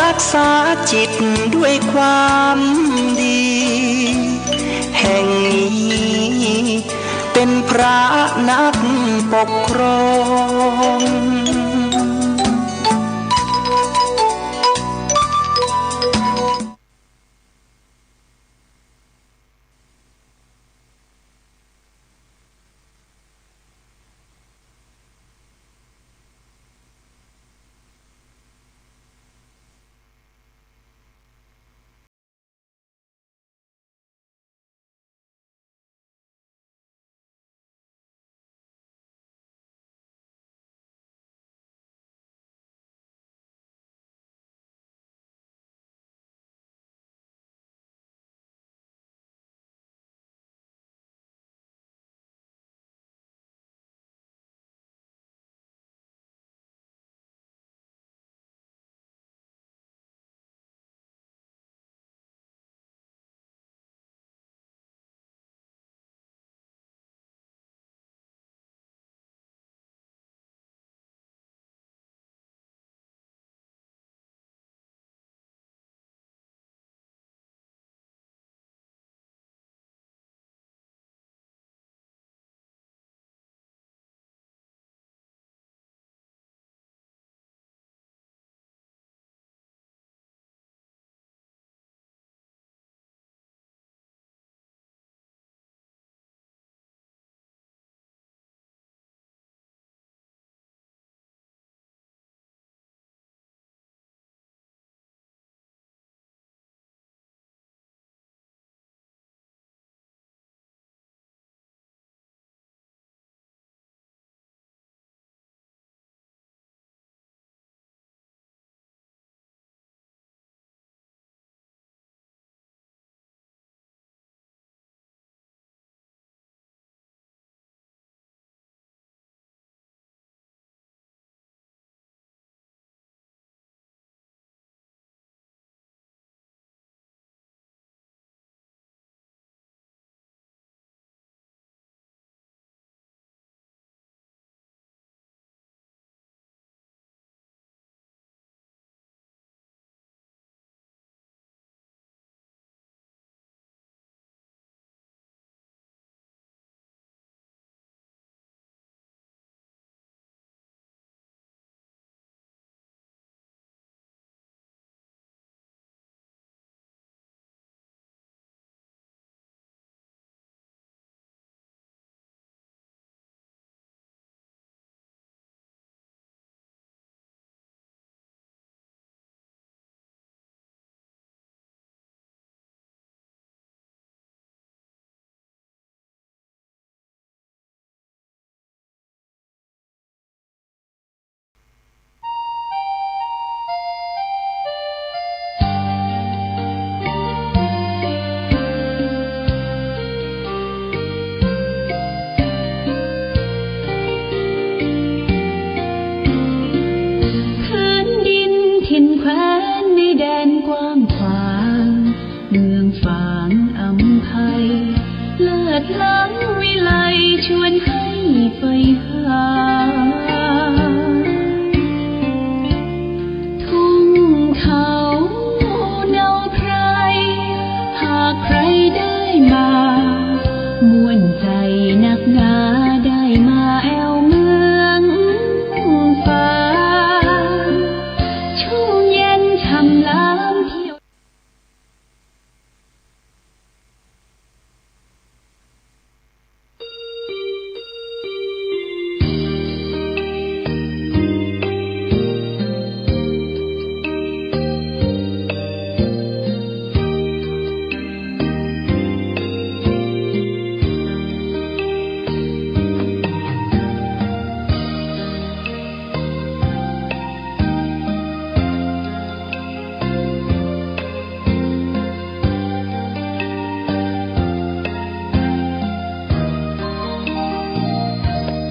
รักษาจิตด้วยความดีแห่งนี้เป็นพระนักปกครอง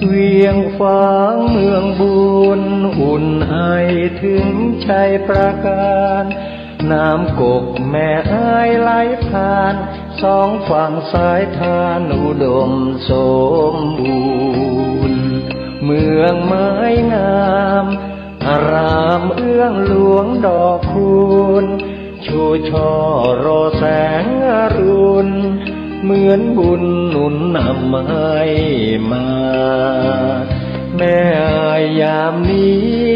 เวียงฟ้างเมืองบุญอุ่นไอถึงชัยประการน้ำกกแม่อายไหลผ่านสองฝั่งสายทานอุดมสมบูรณ์เมืองไม้งาม อารามเอื้องหลวงดอกคูณชูช่อรอแสงอรุณเหมือนบุญหนุนนำให้มาแม่ยามนี้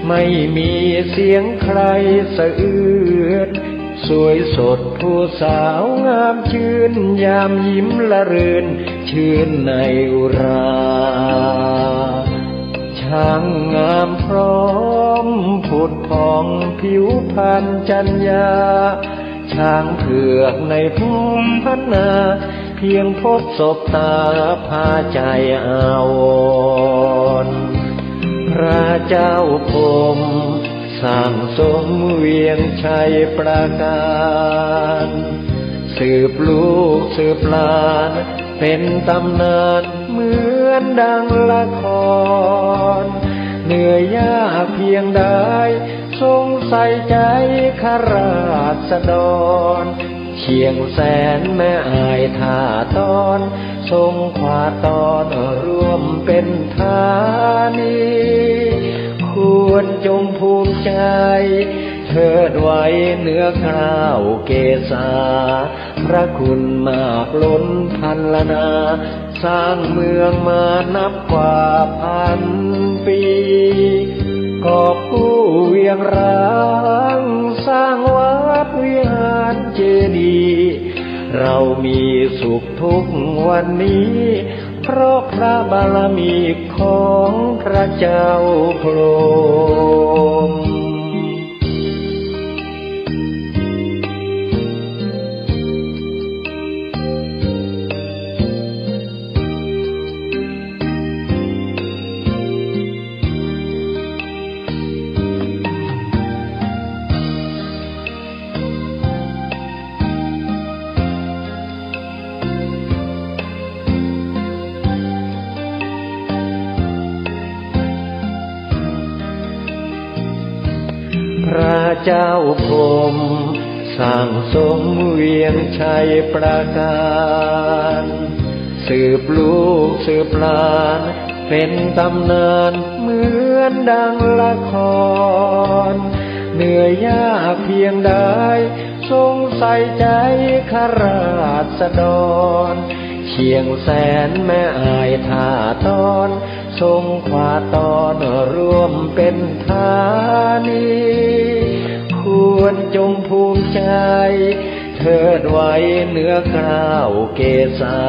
ไม่มีเสียงใครสะอื้นสวยสดผู้สาวงามชื่นยามยิ้มละรื่นชื่นในอุราช่างงามพร้อมผุดผ่องผิวพรรณจัญญาช้างเผือกในภูมิพันนาเพียงพบศพตาพาใจอาวรณ์พระเจ้าพรหมสร้างสมเวียงชัยประการสืบลูกสืบหลานเป็นตำนานเหมือนดังละครเหนื่อยยากเพียงใดทรงใส่ใจข้าราษฎรเชียงแสนแม่อายท่าตอนทรงขวาตอนร่วมเป็นธานีควรจงภูมิใจเทิดไว้เหนือกล้าวเกศาพระคุณมากล้นพันละนาสร้างเมืองมานับกว่าพันปีกอบกู้เวียงร้างสร้างวัดวิหารเจดีย์เรามีสุขทุกวันนี้เพราะพระบารมีของพระเจ้าพรหมพระเจ้าพรหมสร้างสมเวียงชัยประการสืบลูกสืบหลานเป็นตำนานเหมือนดังละครเหนื่อยยากเพียงใดทรงใส่ใจข้าราษฎรเชียงแสนแม่อายท่าตอนทรงขวาตอนร่วมเป็นธานีควรจงภูมิใจเทิดไว้เหนือกล้าวเกศา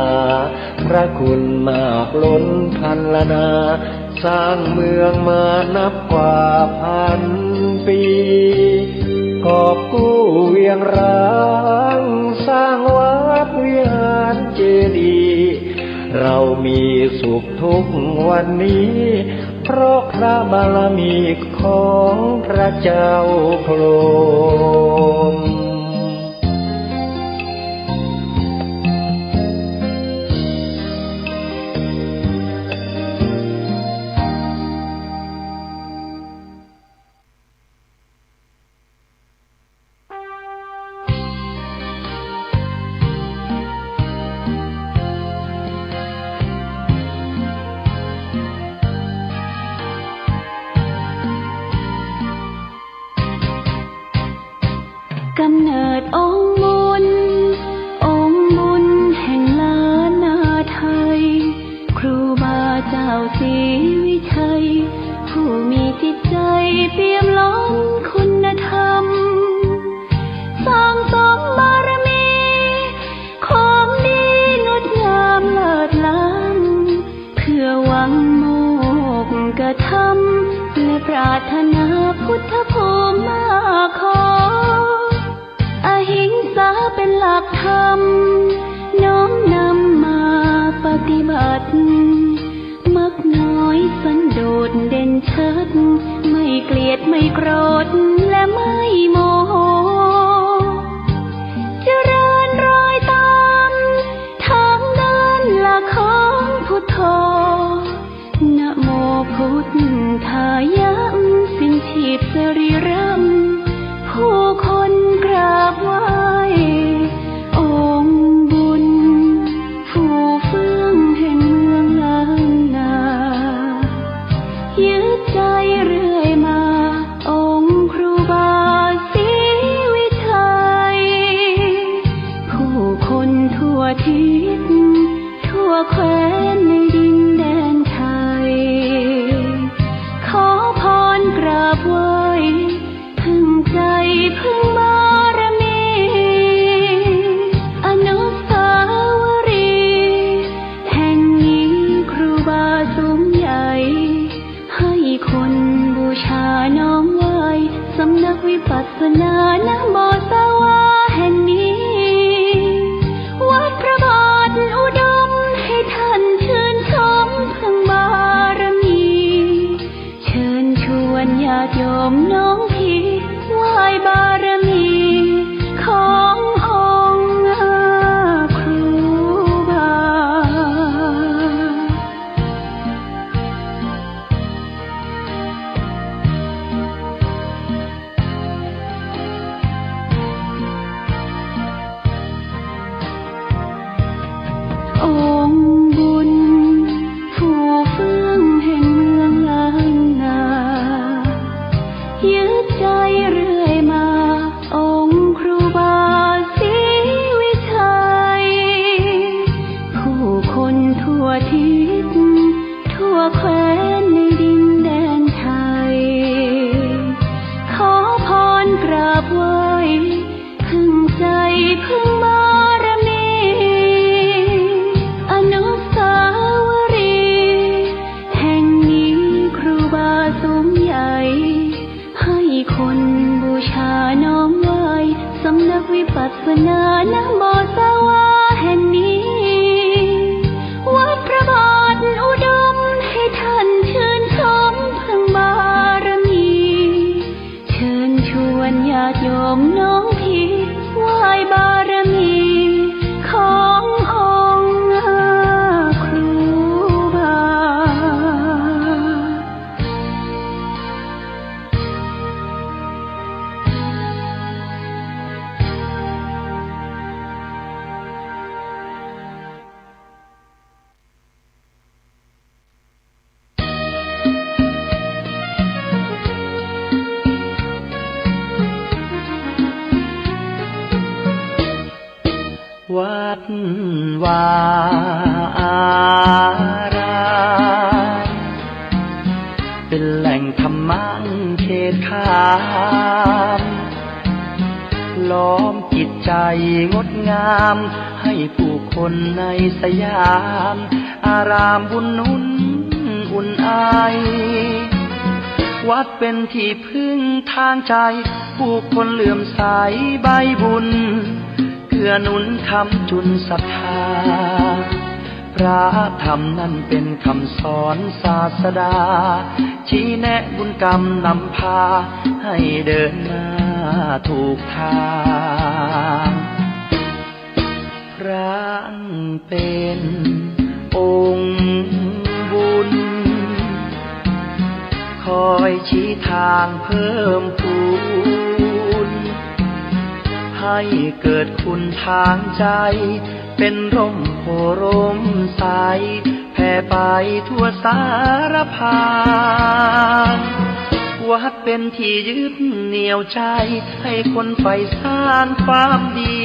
พระคุณมากล้นพันละนาสร้างเมืองมานับกว่าพันปีกอบกู้เวียงร้างสร้างวัดวิหารเจดีย์เรามีสุขทุกวันนี้เพราะพระบารมีของพระเจ้าพรหมกำเนิดองค์บุญแห่งล้านนาไทยครูบาเจ้าศรีวิชัยผู้มีจิตใจเปี่ยมล้นคุณธรรมสร้างสมบารมีของดีงดงามเลิศล้ำเพื่อหวังโมกขธรรมและปรารถนาพุทธภูมิมาขออหิงสาเป็นหลักธรรมน้อมนำมาปฏิบัติมักน้อยสันโดษเด่นชัดไม่เกลียดไม่โกรธและไม่โมโหเจริญรอยตามทางเดินหลักของพุทโธนะโมพุทธายะสิ้นชีพสรีระผู้คนกราบไหว้องค์บุญผู้เฟื่องแห่งเมืองล้านนายึดใจเรื่อยมา พึ่งบารมีอนุสาวรีย์แห่งนี้ครูบาสูงใหญ่ให้คนบูชาน้อมไหว้สำนักวิปัสสนานะโมสวาแห่งนี้วัดพระบาทอุดมให้ท่านชื่นชมพึ่งบารมีเชิญชวนญาติโยมน้องพี่ไหว้บารมีขององค์ครูบาองค์บุญผู้เฟื่องแห่งเมืองล้านนายึดใจเรื่อยมาองค์ครูบาศรีวิชัยผู้คนทั่วทิศทั่วแคว้นในดินแดนไทยขอพรกราบไหว้พึ่งใจพึ่งบารมีอนุสาวรีย์แห่งนี้ครูบาสูงใหญ่ให้คนบูชาน้อมไหว้สำนักวิปัสสนานะโมสวาแห่งนี้วัดพระบาทอุดมให้ท่านชื่นชมพึ่งบารมีเชิญชวนญาติโยมน้องพี่ไหว้บารมีขององค์ครูบาวัดวาอารามเป็นแหล่งธรรมะเขตขามล้อมจิตใจงดงามให้ผู้คนในสยามอารามบุญนุ่นอุ่นไอวัดเป็นที่พึ่งทางใจผู้คนเลื่อมใสใบบุญเกื้อหนุนคำจุนศรัทธาพระธรรมนั้นเป็นคำสอนศาสดาชี้แนะบุญกรรมนำพาให้เดินหน้าถูกทางพระเป็นองค์บุญคอยชี้ทางเพิ่มพูนให้เกิดคุณทางใจเป็นร่มโพร่มใสแผ่ไปทั่วสารพางวัดเป็นที่ยึดเหนี่ยวใจให้คนใฝ่สร้างความดี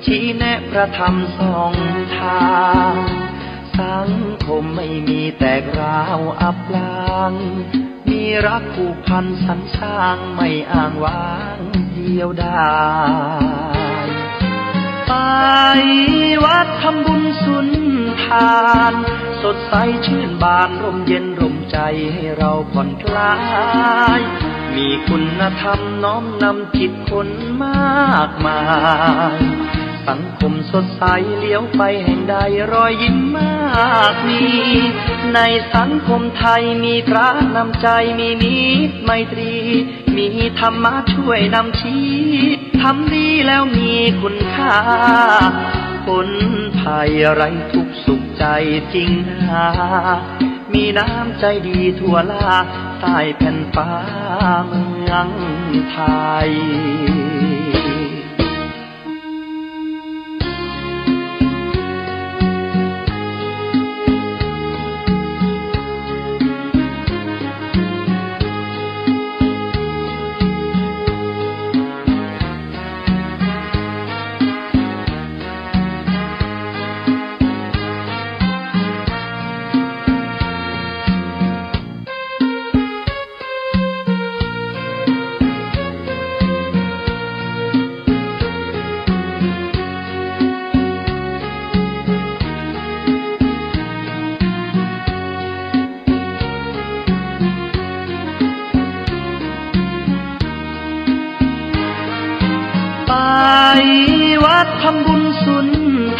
ชี้แนะพระธรรมส่องทางสังคมไม่มีแตกร้าวอับปางมีรักผูกพันสรรสร้างไม่อ้างว้างเดียวดายไปวัดทำบุญสุนทานสดใสชื่นบานร่มเย็นร่มใจให้เราผ่อนคลายมีคุณธรรมน้อมนำจิตคนมากมายสังคมสดใสเลี้ยวไปแห่งใดรอยยิ้มมากมีในสังคมไทยมีพระนำใจมีมิตรไมตรีมีธรรมะช่วยนำชี้ทำดีแล้วมีคุณค่าคนภัยไร้ทุกข์สุขใจจริงนามีน้ำใจดีทั่วลาใต้แผ่นฟ้าเมืองไทย วัดทำบุญสุน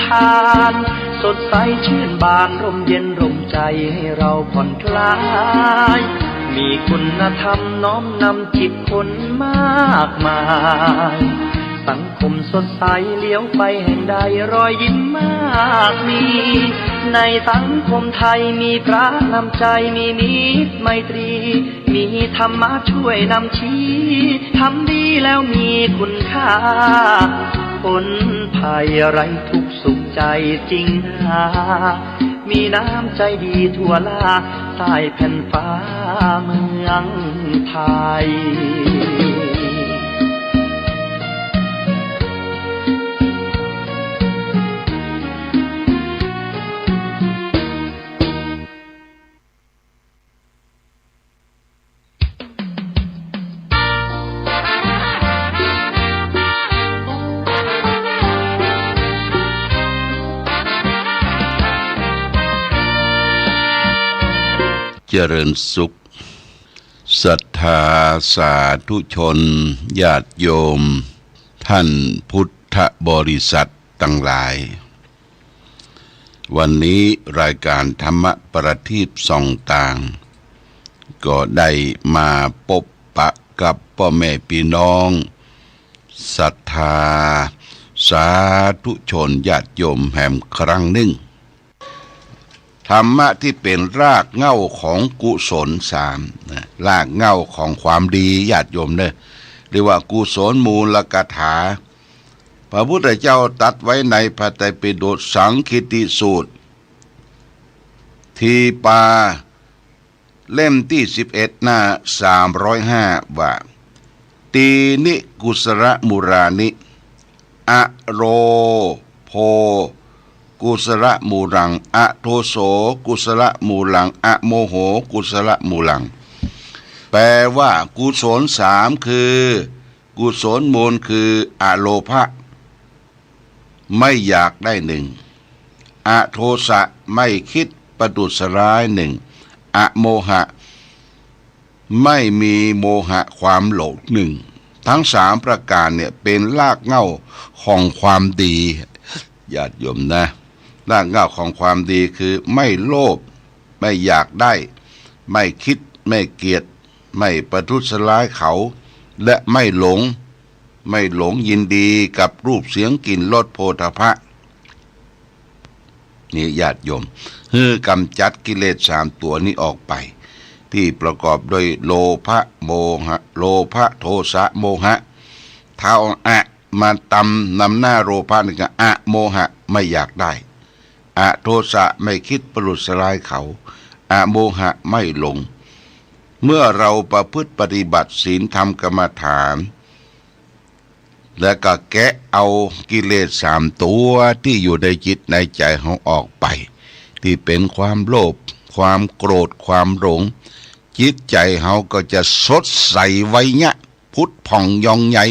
ทานสดใสชื่นบานร่มเย็นร่มใจให้เราผ่อนคลายมีคุณธรรมน้อมนำจิตคนมากมายสังคมสดใสเลี้ยวไปแห่งใดรอยยิ้มมากมีในสังคมไทยมีพระนำใจมีมิตรไมตรีมีธรรมะช่วยนำชี้ทำดีแล้วมีคุณค่าพ้นภัยไร้ทุกข์สุขใจจริงนามีน้ำใจดีทั่วลาใต้แผ่นฟ้าเมืองไทยเจริญสุขศรัทธาสาธุชนญาติโยมท่านพุทธบริษัททั้งหลายวันนี้รายการธรรมประทีปส่องต่างก็ได้มาพบปะกับพ่อแม่พี่น้องศรัทธาสาธุชนญาติโยมแห่งครั้งหนึ่งธรรมะที่เป็นรากเหง้าของกุศลสามรากเหง้าของความดีญาติโยมเนี่ยเรียกว่ากุศลมูลกถาพระพุทธเจ้าตรัสไว้ในพระไตรปิฎกสังคิติสูตรทีปาเล่มที่11หน้า305ว่าตีนิกุศลมุรานิอโรโพกุศลมูลังอโทโสกุศลมูลังอโมโหกุศลมูลังแปลว่ากุศลสามคือกุศลมูลคืออโลภะไม่อยากได้หนึ่งอโทสะไม่คิดประทุษร้ายหนึ่งอโมหะไม่มีโมหะความโลภหนึ่งทั้งสามประการเนี่ยเป็นรากเหง้าของความดีญาติโยมนะรากเหง้าของความดีคือไม่โลภไม่อยากได้ไม่คิดไม่เกลียดไม่ประทุษร้ายเขาและไม่หลงยินดีกับรูปเสียงกลิ่นรสโผฏฐัพพะนี่ญาติโยมคือกำจัดกิเลสสามตัวนี้ออกไปที่ประกอบด้วยโลภะโมหะโลภะโทสะโมหะเท้าอะมาตำนำหน้าโลภะนี่ก็อะโมหะไม่อยากได้อะโทสะไม่คิดประทุษร้ายเขาอะโมหะไม่หลงเมื่อเราประพฤติปฏิบัติศีลธรรมกรรมฐานและก็แกะเอากิเลสสามตัวที่อยู่ในจิตในใจของออกไปที่เป็นความโลภความโกรธความหลงจิตใจเขาก็จะสดใสไว้เนี่ยพุทธผ่องยองใหญ่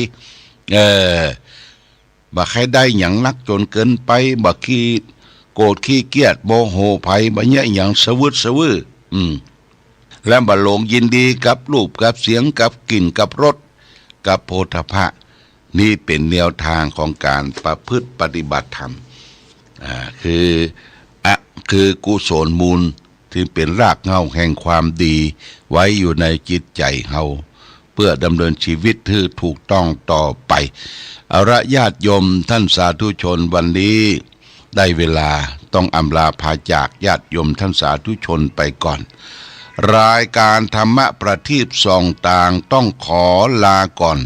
บ่ใครได้อย่างนักจนเกินไปบ่ขี้โกรธขี้เกียจโมโหภัยบ่เนี่ยอย่างสวืดและบ่หลงยินดีกับรูปกับเสียงกับกลิ่นกับรสกับโผฏฐัพพะนี่เป็นแนวทางของการประพฤติปฏิบัติธรรมคือกุศลมูลที่เป็นรากเหง้าแห่งความดีไว้อยู่ในจิตใจเฮาเพื่อดำเนินชีวิตที่ถูกต้องต่อไปเอาละญาติโยมท่านสาธุชนวันนี้ได้เวลาต้องอำลาพาจากญาติโยมท่านสาธุชนไปก่อนรายการธรรมะประทีปส่องต่างต้องขอลาก่อน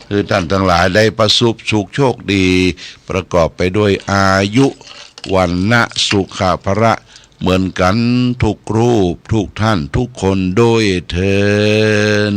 คือท่านทั้งหลายได้ประสบสุขโชคดีประกอบไปด้วยอายุวันนะสุขภระเหมือนกันทุกรูปทุกท่านทุกคนโดยเถิด